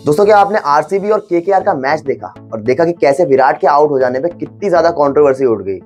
दोस्तों, क्या आपने आरसीबी और केकेआर का मैच देखा और देखा कि कैसे विराट के आउट हो जाने पे कितनी ज्यादा कंट्रोवर्सी उठ गई।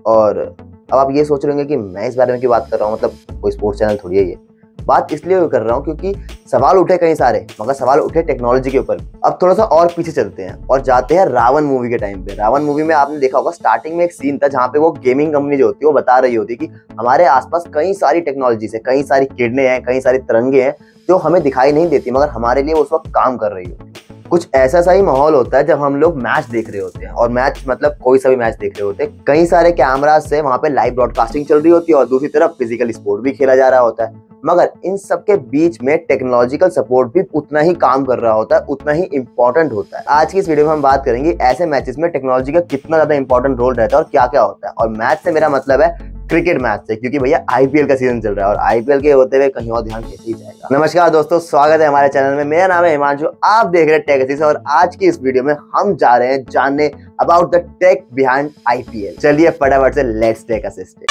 और अब आप ये सोच रहे होंगे कि मैं इस बारे में क्यों बात कर रहा हूँ, मतलब कोई स्पोर्ट्स चैनल थोड़ी है ये। बात इसलिए कर रहा हूँ क्योंकि सवाल उठे कई सारे, मगर सवाल उठे टेक्नोलॉजी के ऊपर। अब थोड़ा सा और पीछे चलते हैं और जाते हैं रावण मूवी के टाइम पे। रावण मूवी में आपने देखा होगा स्टार्टिंग में एक सीन था जहाँ पे वो गेमिंग कंपनी जो होती है वो बता रही होती है कि हमारे आसपास कई सारी टेक्नोलॉजी है, कई सारी किरणें हैं, कई सारी तरंगे हैं जो हमें दिखाई नहीं देती, मगर हमारे लिए वो उस वक्त काम कर रही होती है। कुछ ऐसा सा ही माहौल होता है जब हम लोग मैच देख रहे होते हैं, और मैच मतलब कोई सा भी मैच देख रहे होते हैं। कई सारे कैमरास से वहां पे लाइव ब्रॉडकास्टिंग चल रही होती है और दूसरी तरफ फिजिकल स्पोर्ट भी खेला जा रहा होता है, मगर इन सब के बीच में टेक्नोलॉजिकल सपोर्ट भी उतना ही काम कर रहा होता है, उतना ही इंपॉर्टेंट होता है। आज की इस वीडियो में हम बात करेंगे ऐसे मैचेस में टेक्नोलॉजी का कितना ज्यादा इंपॉर्टेंट रोल रहता है और क्या क्या होता है। और मैच से मेरा मतलब है क्रिकेट मैच से, क्योंकि भैया आईपीएल का सीजन चल रहा है और आईपीएल के होते हुए कहीं और ध्यान कैसे ही जाएगा। नमस्कार दोस्तों, स्वागत है हमारे चैनल में। मेरा नाम है हिमांशु, आप देख रहे हैं टेक असीस, और आज की इस वीडियो में हम जा रहे हैं जानने about the tech behind IPL. चलिए फटाफट से लेट्स टेक असिस्ट।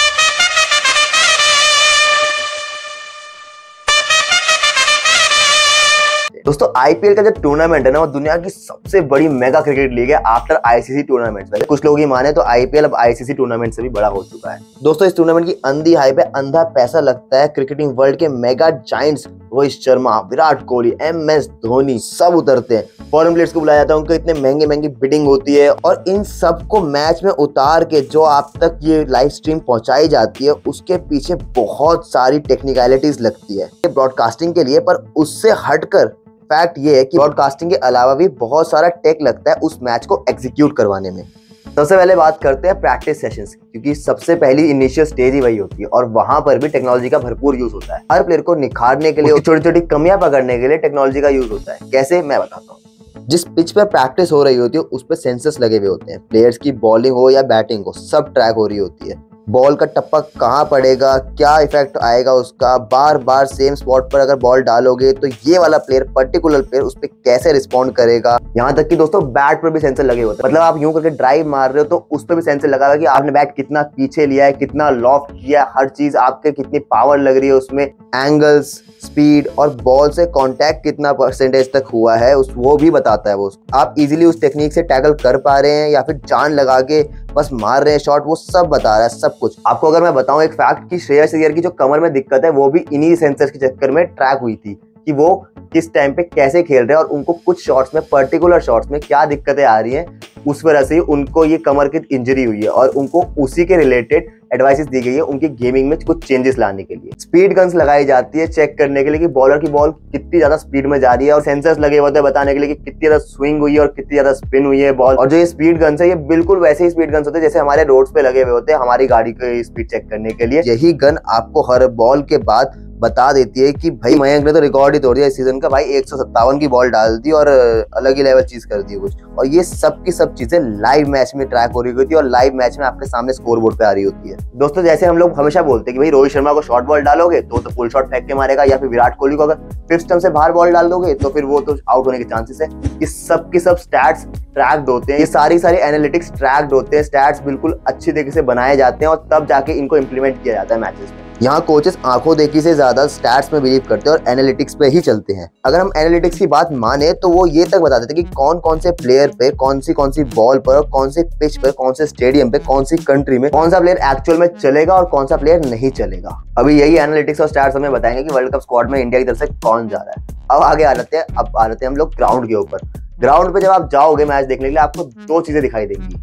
दोस्तों, आईपीएल का जो टूर्नामेंट है ना, वो दुनिया की सबसे बड़ी मेगा क्रिकेट लीग है आफ्टर आईसीसी टूर्नामेंट। वैसे कुछ लोग ही माने तो आईपीएल अब आईसीसी टूर्नामेंट से भी बड़ा हो चुका है। दोस्तों, इस टूर्नामेंट की अंधी हाइप है, अंधा पैसा लगता है। क्रिकेटिंग वर्ल्ड के mega giants Rohit Sharma, Virat Kohli, MS Dhoni सब उतरते हैं। फॉरेन प्लेयर्स को बुलाया जाता है, उनको इतने महंगी महंगी बिडिंग होती है, और इन सबको मैच में उतार के जो आप तक ये लाइव स्ट्रीम पहुंचाई जाती है, उसके पीछे बहुत सारी टेक्निकलिटीज लगती है ब्रॉडकास्टिंग के लिए। पर उससे हटकर फैक्ट ये है कि ब्रॉडकास्टिंग के अलावा भी बहुत सारा टेक लगता है उस मैच को एग्जीक्यूट करवाने में। सबसे पहले बात करते हैं प्रैक्टिस सेशंस, क्योंकि सबसे पहली इनिशियल स्टेज ही वही होती है और वहां पर भी टेक्नोलॉजी का भरपूर यूज होता है। हर प्लेयर को निखारने के लिए, छोटी छोटी कमियां पकड़ने के लिए टेक्नोलॉजी का यूज होता है। कैसे, मैं बताता हूँ। जिस पिच पर प्रैक्टिस हो रही होती है उस पर सेंसर्स लगे हुए होते हैं। प्लेयर्स की बॉलिंग हो या बैटिंग हो, सब ट्रैक हो रही होती है। बॉल का टप्पा कहाँ पड़ेगा, क्या इफेक्ट आएगा उसका, बार बार सेम स्पॉट पर अगर बॉल डालोगे तो ये वाला प्लेयर, पर्टिकुलर प्लेयर उस पर कैसे रिस्पॉन्ड करेगा। यहाँ तक कि दोस्तों बैट पर भी सेंसर लगे होते हैं। मतलब आप यूं करके ड्राइव मार रहे हो तो उस पर भी सेंसर लगा हुआ है कि आपने बैट कितना पीछे लिया है, कितना लॉफ्ट किया है, हर चीज आपके कितनी पावर लग रही है उसमें, एंगल्स, स्पीड और बॉल से कांटेक्ट कितना परसेंटेज तक हुआ है वो भी बताता है। वो आप इजीली उस टेक्निक से टैकल कर पा रहे हैं या फिर जान लगा के बस मार रहे हैं शॉट, वो सब बता रहा है, सब कुछ। आपको अगर मैं बताऊं एक फैक्ट कि श्रेयस अय्यर की जो कमर में दिक्कत है वो भी इन्हीं सेंसर्स के चक्कर में ट्रैक हुई थी कि वो किस टाइम पे कैसे खेल रहे हैं और उनको कुछ शॉट्स में, पर्टिकुलर शॉट्स में क्या दिक्कतें आ रही हैं, उस वजह से उनको ये कमर की इंजरी हुई है और उनको उसी के रिलेटेड एडवाइसेस दी गई है उनकी गेमिंग में कुछ चेंजेस लाने के लिए। स्पीड गन्स लगाई जाती है चेक करने के लिए कि बॉलर की बॉल कितनी ज्यादा स्पीड में जा रही है, और सेंसर्स लगे होते हैं बताने के लिए कि कितनी ज्यादा स्विंग हुई है और कितनी ज्यादा स्पिन हुई है बॉल। और जो ये स्पीड गन्स है ये बिल्कुल वैसे ही स्पीड गन्स होते हैं जैसे हमारे रोड्स पे लगे हुए होते हैं हमारी गाड़ी की स्पीड चेक करने के लिए। यही गन आपको हर बॉल के बाद बता देती है कि भाई मयंक ने तो रिकॉर्ड ही तोड़ दिया इस सीजन का, भाई 157 की बॉल डाल दी और अलग ही लेवल चीज कर दी कुछ। और ये सब की सब चीजें लाइव मैच में ट्रैक हो रही होती है और लाइव मैच में आपके सामने स्कोर बोर्ड पे आ रही होती है। दोस्तों, जैसे हम लोग हमेशा बोलते हैं कि भाई रोहित शर्मा को शॉर्ट बॉल डालोगे तो फुल शॉट फेंक के मारेगा, या फिर विराट कोहली को अगर फिफ्थ स्टंप से बाहर बॉल डाल दोगे तो फिर वो तो आउट होने के चांसेस है। इस सब के सब स्टैट्स ट्रैक्ड होते हैं, ये सारी एनालिटिक्स ट्रैक्ड होते हैं, स्टैट्स बिल्कुल अच्छी तरीके से बनाए जाते हैं और तब जाके इनको इंप्लीमेंट किया जाता है मैचेस में। यहाँ कोचेस आंखों देखी से ज्यादा स्टैट्स में बिलीव करते हैं और एनालिटिक्स पे ही चलते हैं। अगर हम एनालिटिक्स की बात माने तो वो ये तक बता देते हैं कि कौन कौन से प्लेयर पे, कौन सी बॉल पर, कौन से पिच पर, कौन से स्टेडियम पे, कौन सी कंट्री में कौन सा प्लेयर एक्चुअल में चलेगा और कौन सा प्लेयर नहीं चलेगा। अभी यही एनालिटिक्स और स्टैट्स हमें बताएंगे कि वर्ल्ड कप स्क्वाड में इंडिया की तरफ से कौन जा रहा है। अब आगे आ जाते हैं हम लोग ग्राउंड के ऊपर। ग्राउंड पे जब आप जाओगे मैच देखने के लिए आपको दो चीजें दिखाई देंगी।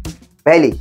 पहली,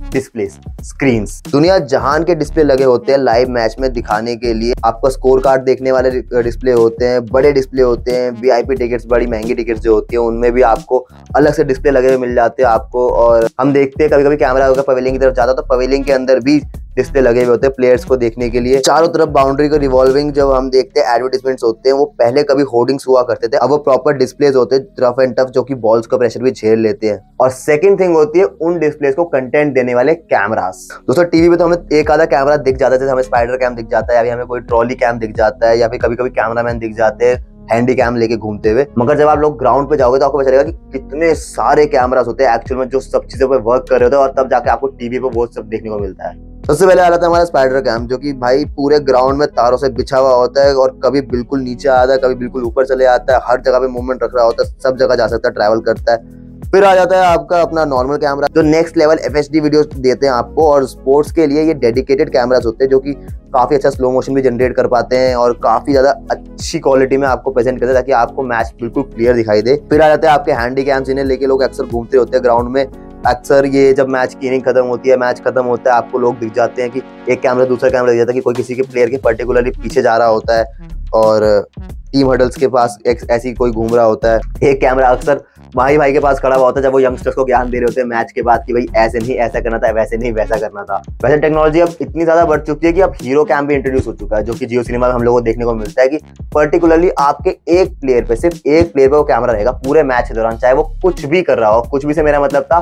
डिस्प्लेस, स्क्रीन्स। दुनिया जहान के डिस्प्ले लगे होते हैं लाइव मैच में दिखाने के लिए। आपका स्कोर कार्ड देखने वाले डिस्प्ले होते हैं, बड़े डिस्प्ले होते हैं, वीआईपी टिकट्स, बड़ी महंगी टिकट्स जो होती है उनमें भी आपको अलग से डिस्प्ले लगे हुए मिल जाते हैं आपको। और हम देखते हैं कभी कभी कैमरा होगा पवेलियन की तरफ जाता तो पवेलियन के अंदर भी डिस्प्ले लगे हुए होते हैं प्लेयर्स को देखने के लिए। चारों तरफ बाउंड्री को रिवॉल्विंग जब हम देखते हैं एडवर्टाइजमेंट्स होते हैं, वो पहले कभी होर्डिंग्स हुआ करते थे, अब वो प्रॉपर डिस्प्लेज होते हैं रफ एंड टफ, जो कि बॉल्स का प्रेशर भी झेल लेते हैं। और सेकंड थिंग होती है उन डिस्प्लेस को कंटेंट देने वाले कैमरास। दोस्तों, टीवी पे तो हमें एक आधा कैमरा दिख जाता है, जैसे हमें स्पाइडर कैम दिख जाता है, या फिर हमें कोई ट्रॉली कैम दिख जाता है, या फिर कभी कभी कैमरामैन दिख जाते हैं हैंडी कैम लेके घूमते हुए। मगर जब आप लोग ग्राउंड पे जाओगे तो आपको पता चलेगा कि कितने सारे कैमरास होते हैं एक्चुअल में जो सब चीजों पे वर्क कर रहे होते हैं, और तब जाके आपको टीवी पे वो सब देखने को मिलता है। सबसे पहले आ रहा था हमारा स्पाइडर कैम, जो कि भाई पूरे ग्राउंड में तारों से बिछा हुआ होता है और कभी बिल्कुल नीचे आता है, कभी बिल्कुल ऊपर चले आता है, हर जगह पे मूवमेंट रख रहा होता है, सब जगह जा सकता है, ट्रैवल करता है। फिर आ जाता है आपका अपना नॉर्मल कैमरा, जो नेक्स्ट लेवल एफएचडी वीडियोस देते हैं आपको, और स्पोर्ट्स के लिए ये डेडिकेटेड कैमरास होते हैं जो कि काफी अच्छा स्लो मोशन भी जनरेट कर पाते हैं और काफी ज्यादा अच्छी क्वालिटी में आपको प्रेजेंट करते हैं ताकि आपको मैच बिल्कुल क्लियर दिखाई दे। फिर आ जाते हैं आपके हैंडी कैम्स, इन्हें लेके लोग अक्सर घूमते होते हैं ग्राउंड में। अक्सर ये जब मैच की इनिंग खत्म होती है, मैच खत्म होता है, आपको लोग दिख जाते हैं कि एक कैमरा दूसरा कैमरा दिख जाता है कि कोई किसी के प्लेयर के पर्टिकुलरली पीछे जा रहा होता है और टीम हडल्स के पास एक ऐसी कोई घूम रहा होता है। एक कैमरा अक्सर भाई के पास खड़ा हुआ होता है जब वो यंगस्टर्स को ज्ञान दे रहे होते हैं मैच के बाद कि भाई ऐसे नहीं ऐसा करना था, वैसे नहीं वैसा करना था। वैसे टेक्नोलॉजी अब इतनी ज्यादा बढ़ चुकी है कि अब हीरो कैम भी इंट्रोड्यूस हो चुका है, जो कि जियो सिनेमा में हम लोगों को देखने को मिलता है कि पर्टिकुलरली आपके एक प्लेयर पे, सिर्फ एक प्लेयर पे वो कैमरा रहेगा पूरे मैच के दौरान, चाहे वो कुछ भी कर रहा हो। कुछ भी से मेरा मतलब था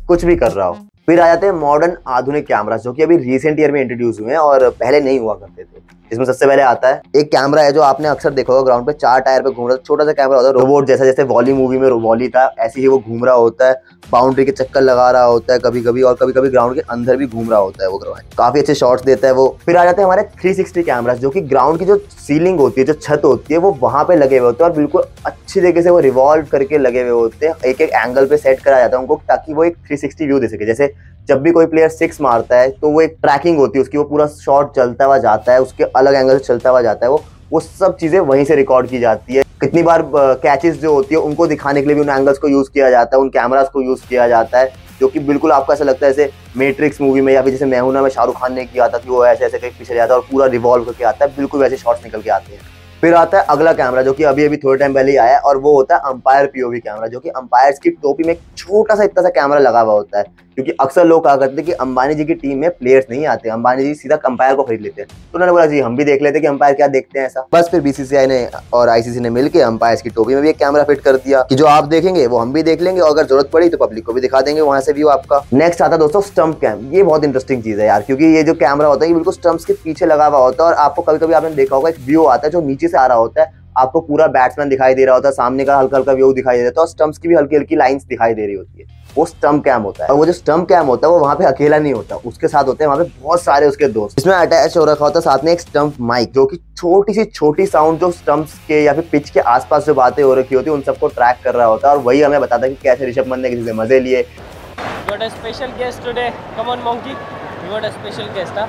कुछ भी कर रहा हो। फिर आ जाते हैं मॉडर्न आधुनिक कैमरा, जो कि अभी रिसेंट ईयर में इंट्रोड्यूस हुए हैं और पहले नहीं हुआ करते थे। इसमें सबसे पहले आता है एक कैमरा है जो आपने अक्सर देखा होगा ग्राउंड पे, 4 टायर पे घूम रहा है, छोटा सा कैमरा होता है रोबोट जैसा, जैसे वॉली मूवी में वॉली था ऐसे ही वो घूम रहा होता है, बाउंड्री के चक्कर लगा रहा होता है कभी कभी, और कभी कभी ग्राउंड के अंदर भी घूम रहा होता है वो ग्राउंड, काफी अच्छे शॉट्स देता है वो। फिर आ जाते हैं हमारे 360 कैमरा, जो कि ग्राउंड की जो सीलिंग होती है, जो छत होती है, वो वहां पे लगे हुए होते हैं और बिल्कुल अच्छी तरीके से वो रिवॉल्व करके लगे हुए होते हैं। एक एक एंगल पे सेट करा जाता है उनको ताकि वो एक 360 व्यू दे सके। जैसे जब भी कोई प्लेयर 6 मारता है तो वो एक ट्रैकिंग होती है उसकी, वो पूरा शॉट चलता हुआ जाता है, उसके अलग एंगल से चलता हुआ जाता है, वो सब चीजें वहीं से रिकॉर्ड की जाती है। कितनी बार कैचेस जो होती है उनको दिखाने के लिए भी उन एंगल्स को यूज किया जाता है, उन कैमरास को यूज किया जाता है, जो कि बिल्कुल आपको ऐसा लगता है जैसे मैट्रिक्स मूवी में या फिर जैसे मैं हूं ना में शाहरुख खान ने किया था कि वो ऐसे ऐसे कहीं पीछे जाता है और पूरा रिवॉल्व करके आता है, बिल्कुल वैसे शॉट्स निकल के आते हैं। फिर आता है अगला कैमरा, जो कि अभी अभी थोड़े टाइम पहले ही आया है, और वो होता है अंपायर पीओवी कैमरा, जो कि अंपायर्स की टोपी में एक छोटा सा इतना सा कैमरा लगा हुआ होता है। क्योंकि अक्सर लोग कहा करते हैं कि अंबानी जी की टीम में प्लेयर्स नहीं आते, अंबानी जी सीधा अंपायर को खरीद लेते हैं। तो उन्होंने बोला जी हम भी देख लेते कि अंपायर क्या देखते हैं ऐसा। बस फिर बीसीसीआई ने और आईसीसी ने मिलकर अंपायर्स की टोपी में भी एक कैमरा फिट कर दिया कि जो आप देखेंगे वो हम भी देख लेंगे, और अगर जरूरत पड़ी तो पब्लिक को भी दिखा देंगे वहां से व्यू आपका। नेक्स्ट आता है दोस्तों स्टंप कैम। ये बहुत इंटरेस्टिंग चीज है यार, क्योंकि ये जो कैमरा होता है ये बिल्कुल स्टंप्स के पीछे लगा हुआ होता है, और आपको कभी कभी आपने देखा होगा एक व्यू आता है जो नीचे से आ रहा होता है, आपको पूरा बैट्समैन दिखाई दे रहा होता है, सामने का हल्का हल्का व्यू दिखाई दे रहा है और स्टंप्स की भी हल्की हल्की लाइंस दिखाई दे रही होती है, वो स्टंप कैम होता है। और वो जो स्टंप कैम होता है वो वहां पे अकेला नहीं होता, उसके साथ होते हैं वहां पे बहुत सारे उसके दोस्त। इसमें अटैच हो रखा होता है साथ में एक स्टंप माइक, जो कि छोटी सी छोटी साउंड जो स्टंप्स के या फिर पिच के आसपास जो बातें हो रखी होती है उन सबको ट्रैक कर रहा होता है, और वही हमें बताता है कि कैसे ऋषभ पंत ने किसी से मजे लिए। You got a special guest today. Come on, monkey. You got a special guest, huh?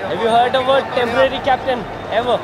Have you heard about temporary captain ever?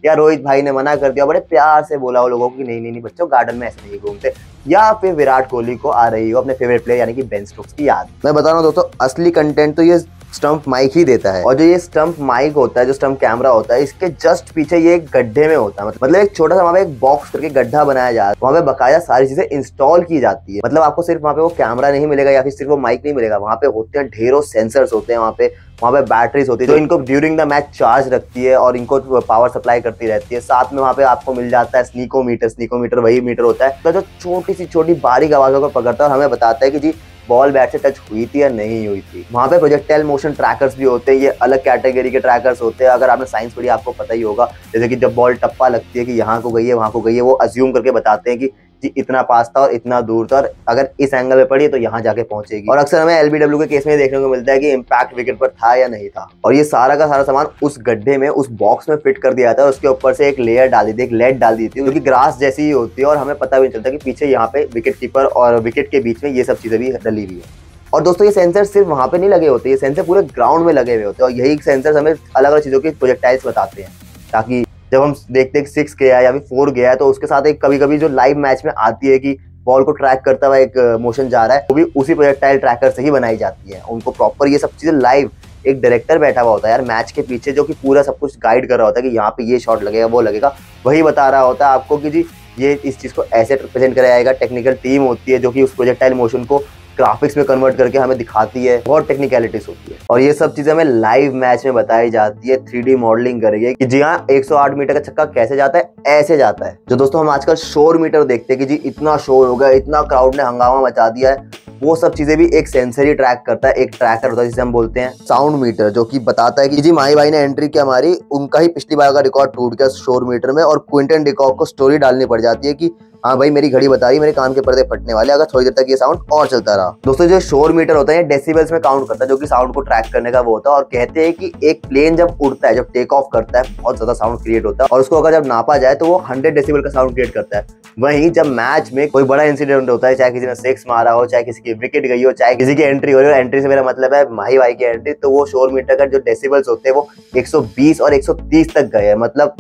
या रोहित भाई ने मना कर दिया, बड़े प्यार से बोला वो लोगों को कि नहीं नहीं नहीं बच्चों, गार्डन में ऐसे नहीं घूमते। या फिर विराट कोहली को आ रही हो अपने फेवरेट प्लेयर यानी कि बेन स्टोक्स की याद। मैं बता रहा हूँ दोस्तों, असली कंटेंट तो ये स्टंप माइक ही देता है, और जो ये स्टंप माइक होता है, जो स्टंप कैमरा होता है, इसके जस्ट पीछे ये एक गड्ढे में होता है, मतलब एक छोटा सा वहाँ पे एक बॉक्स करके गड्ढा बनाया जाता है, वहाँ पे बकाया सारी चीजें इंस्टॉल की जाती है। मतलब आपको सिर्फ वहाँ पे वो कैमरा नहीं मिलेगा या फिर सिर्फ वो माइक नहीं मिलेगा, वहाँ पे होते हैं ढेरों सेंसर्स होते हैं, वहाँ पे बैटरीज होती है जो इनको ड्यूरिंग द मैच चार्ज रखती है और इनको पावर सप्लाई करती रहती है। साथ में वहाँ पे आपको मिल जाता है स्नीकोमीटर वही मीटर होता है तो जो छोटी सी छोटी बारीक आवाजों को पकड़ता है और हमें बताता है कि जी बॉल बैट से टच हुई थी या नहीं हुई थी। वहाँ पे प्रोजेक्टाइल मोशन ट्रैकर्स भी होते हैं, ये अलग कैटेगरी के ट्रैकर्स होते हैं। अगर आपने साइंस पढ़ी आपको पता ही होगा, जैसे कि जब बॉल टप्पा लगती है कि यहाँ को गई है वहां को गई है, वो अज्यूम करके बताते हैं कि जी इतना पास था और इतना दूर था, और अगर इस एंगल में पड़ी तो यहाँ जाके पहुंचेगी। और अक्सर हमें एलबीडब्ल्यू के केस में देखने को मिलता है कि इम्पैक्ट विकेट पर था या नहीं था, और ये सारा का सारा सामान उस गड्ढे में उस बॉक्स में फिट कर दिया जाता है। उसके ऊपर से एक लेयर डाल दी थी, एक लेड डाल दी थी जो कि ग्रास जैसी ही होती है, और हमें पता भी नहीं चलता कि पीछे यहाँ पे विकेट कीपर और विकेट के बीच में ये सब चीजें भी डली हुई है। और दोस्तों ये सेंसर सिर्फ वहां पे नहीं लगे होते, ये सेंसर पूरे ग्राउंड में लगे हुए होते हैं, और यही सेंसर हमें अलग अलग चीजों की प्रोजेक्टाइल्स बताते हैं, ताकि जब हम देखते हैं 6 गया या फिर 4 गया है तो उसके साथ एक कभी कभी जो लाइव मैच में आती है कि बॉल को ट्रैक करता हुआ एक मोशन जा रहा है, वो भी उसी प्रोजेक्टाइल ट्रैकर से ही बनाई जाती है। उनको प्रॉपर ये सब चीजें लाइव एक डायरेक्टर बैठा हुआ होता है यार मैच के पीछे, जो कि पूरा सब कुछ गाइड कर रहा होता है कि यहाँ पे ये शॉट लगेगा वो लगेगा, वही बता रहा होता है आपको कि जी ये इस चीज को ऐसे रिप्रेजेंट कराया जाएगा। टेक्निकल टीम होती है जो कि उस प्रोजेक्टाइल मोशन को ग्राफिक्स में कन्वर्ट करके हमें दिखाती है, बहुत टेक्निकलिटीज होती है, और ये सब चीजें हमें लाइव मैच में बताई जाती है 3D मॉडलिंग करके कि जी हाँ 108 मीटर का छक्का कैसे जाता है, ऐसे जाता है। जो दोस्तों हम आजकल शोर मीटर देखते हैं कि जी इतना शोर हो गया, इतना क्राउड ने हंगामा मचा दिया है, वो सब चीजें भी एक सेंसर ही ट्रैक करता है। एक ट्रैकर होता है जिसे हम बोलते हैं साउंड मीटर, जो कि बताता है कि जी माही भाई ने एंट्री किया हमारी, उनका ही पिछली बार का रिकॉर्ड टूट गया शोर मीटर में, और क्विंटन डिकॉक को स्टोरी डालनी पड़ जाती है कि हाँ भाई मेरी घड़ी बता रही है मेरे कान के पर्दे फटने वाले अगर थोड़ी देर तक ये साउंड और चलता रहा। दोस्तों जो शोर मीटर होता है डेसिबल्स में काउंट करता है, जो कि साउंड को ट्रैक करने का वो होता है। और कहते हैं कि एक प्लेन जब उड़ता है, जब टेक ऑफ करता है, बहुत ज्यादा साउंड क्रिएट होता है और उसको अगर जब नापा जाए तो वो 100 डेसिबल का साउंड क्रिएट करता है। वहीं जब मैच में कोई बड़ा इंसिडेंट होता है, चाहे किसी ने 6 मारा हो, चाहे किसी की विकेट गई हो, चाहे किसी की एंट्री हो रही हो, एंट्री से मेरा मतलब है माही भाई की एंट्री, तो वो शोर मीटर का जो डेसिबल्स होते हैं वो 120 और 130 तक गए हैं। मतलब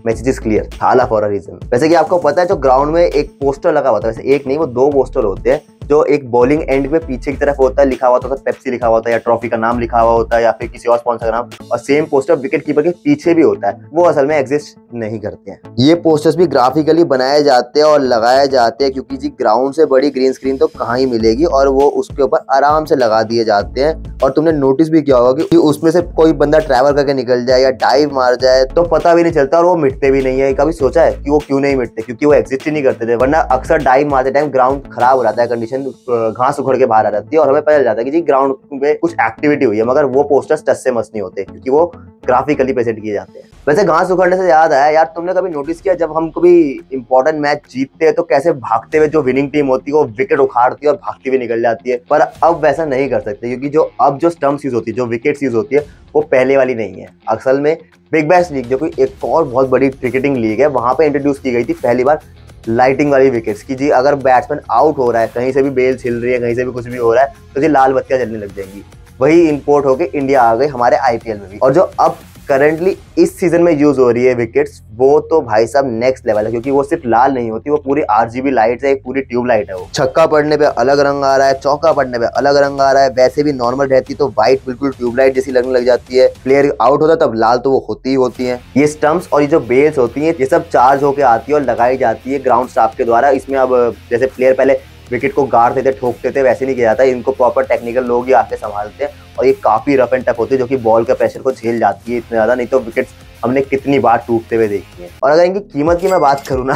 मैसेज इज क्लियर, थाला फॉर अ रीजन। वैसे कि आपको पता है जो ग्राउंड में एक पोस्टर लगा होता है, वैसे एक नहीं वो 2 पोस्टर होते हैं, जो एक बॉलिंग एंड में पीछे की तरफ होता है, लिखा हुआ होता है पेप्सी लिखा हुआ होता है या ट्रॉफी का नाम लिखा हुआ होता है या फिर किसी और स्पॉन्सर का नाम, और सेम पोस्टर विकेट कीपर के पीछे भी होता है। वो असल में एग्जिस्ट नहीं करते हैं। ये पोस्टर्स भी ग्राफिकली बनाए जाते हैं और लगाए जाते हैं क्योंकि जी ग्राउंड से बड़ी ग्रीन स्क्रीन तो कहाँ ही मिलेगी, और वो उसके ऊपर आराम से लगा दिए जाते हैं। और तुमने नोटिस भी किया होगा कि उसमें से कोई बंदा ट्रैवल करके निकल जाए या डाइव मार जाए तो पता भी नहीं चलता और वो मिटते भी नहीं है। कभी सोचा है कि वो क्यों नहीं मिटते? क्योंकि वो एग्जिस्ट ही नहीं करते थे। वरना अक्सर डाइव मारते टाइम ग्राउंड खराब हो जाता है, कंडीशन घास उखड़ के बाहर आ जाती है और हमें पता चल जाता है कि जी ग्राउंड पे कुछ एक्टिविटी हुई है, मगर वो पोस्टर्स टच से मस नहीं होते क्योंकि वो ग्राफिकली प्रेजेंट किए जाते हैं। वैसे घास उखड़ने से याद आया यार, तुमने कभी नोटिस किया जब हम कभी इंपॉर्टेंट मैच जीतते हैं तो कैसे भागते हुए जो विनिंग टीम होती है वो विकेट उखाड़ती है और भागती हुई निकल जाती है? पर अब वैसा नहीं कर सकते क्योंकि जो स्टंप्स यूज होती है, जो विकेट्स यूज होती है, वो पहले वाली नहीं है। असल में बिग बैश लीग जो कोई एक और बहुत बड़ी क्रिकेटिंग लीग है, वहां पे इंट्रोड्यूस की गई थी पहली बार लाइटिंग वाली विकेट्स की। जी अगर बैट्समैन आउट हो रहा है, कहीं से भी बेल छिल रही है, कहीं से भी कुछ भी हो रहा है, तो जी लाल बत्तियां जलने लग जाएंगी। वही इंपोर्ट होके इंडिया आ गई हमारे आईपीएल में भी। और जो अब करंटली इस सीजन में यूज हो रही है विकेट्स, वो तो भाई साहब नेक्स्ट लेवल है क्योंकि वो सिर्फ लाल नहीं होती, वो पूरी आरजीबी लाइट है, एक पूरी ट्यूब लाइट है। वो छक्का पड़ने पे अलग रंग आ रहा है, चौका पड़ने पे अलग रंग आ रहा है। वैसे भी नॉर्मल रहती तो व्हाइट बिल्कुल ट्यूबलाइट जैसी लगने लग जाती है। प्लेयर आउट होता है तब लाल तो वो होती ही होती है। ये स्टंप्स और ये जो बेल्स होती है, ये सब चार्ज होकर आती है और लगाई जाती है ग्राउंड स्टाफ के द्वारा। इसमें अब जैसे प्लेयर पहले विकेट को गाड़ते थे, ठोकते थे, वैसे नहीं किया जाता। इनको प्रॉपर टेक्निकल लोग ही आके संभालते हैं और ये काफी रफ एंड टफ होती है, जो कि बॉल के प्रेशर को झेल जाती है इतना ज्यादा। नहीं तो विकेट्स हमने कितनी बार टूटते हुए देखी है। और अगर इनकी कीमत की मैं बात करूँ ना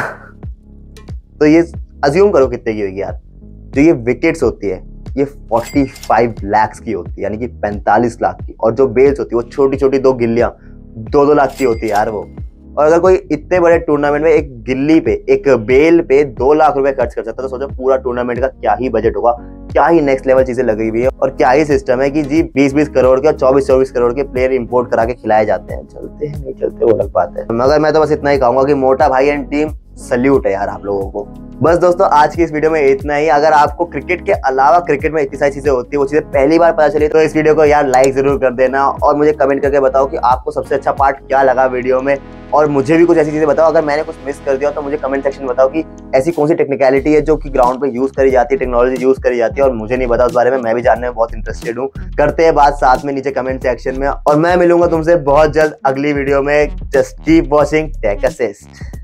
तो ये अज्यूम करो कितने की होगी यार। जो ये विकेट्स होती है ये 45 लाख की होती है, यानी कि 45 लाख की। और जो बेल्स होती है वो छोटी छोटी 2 गिल्लियां 2-2 लाख की होती है यार वो। और अगर कोई इतने बड़े टूर्नामेंट में एक गिल्ली पे, एक बेल पे 2 लाख रुपए खर्च कर सकता है, तो सोचो पूरा टूर्नामेंट का क्या ही बजट होगा, क्या ही नेक्स्ट लेवल चीजें लगी हुई है और क्या ही सिस्टम है कि जी 20-20 करोड़ के और 24-24 करोड़ के प्लेयर इंपोर्ट करा के खिलाए जाते हैं। चलते हैं नहीं चलते वो अलग बात है, मगर मैं तो बस इतना ही कहूंगा कि मोटा भाई एंड टीम सल्यूट है यार आप लोगों को। बस दोस्तों आज की इस वीडियो में इतना ही। अगर आपको क्रिकेट के अलावा क्रिकेट में इतनी सारी चीजें होती है, वो चीजें पहली बार पता चली, तो इस वीडियो को यार लाइक जरूर कर देना और मुझे कमेंट करके बताओ कि आपको सबसे अच्छा पार्ट क्या लगा वीडियो में। और मुझे भी कुछ ऐसी चीजें बताओ, अगर मैंने कुछ मिस कर दिया तो मुझे कमेंट सेक्शन में बताओ कि ऐसी कौन सी टेक्निकलिटी है जो कि ग्राउंड पे यूज करी जाती है, टेक्नोलॉजी यूज करी जाती है और मुझे नहीं पता उस बारे में। मैं भी जानने में बहुत इंटरेस्टेड हूँ। करते हैं बात साथ में नीचे कमेंट सेक्शन में, और मैं मिलूंगा तुमसे बहुत जल्द अगली वीडियो में। Just keep watching Tech assist.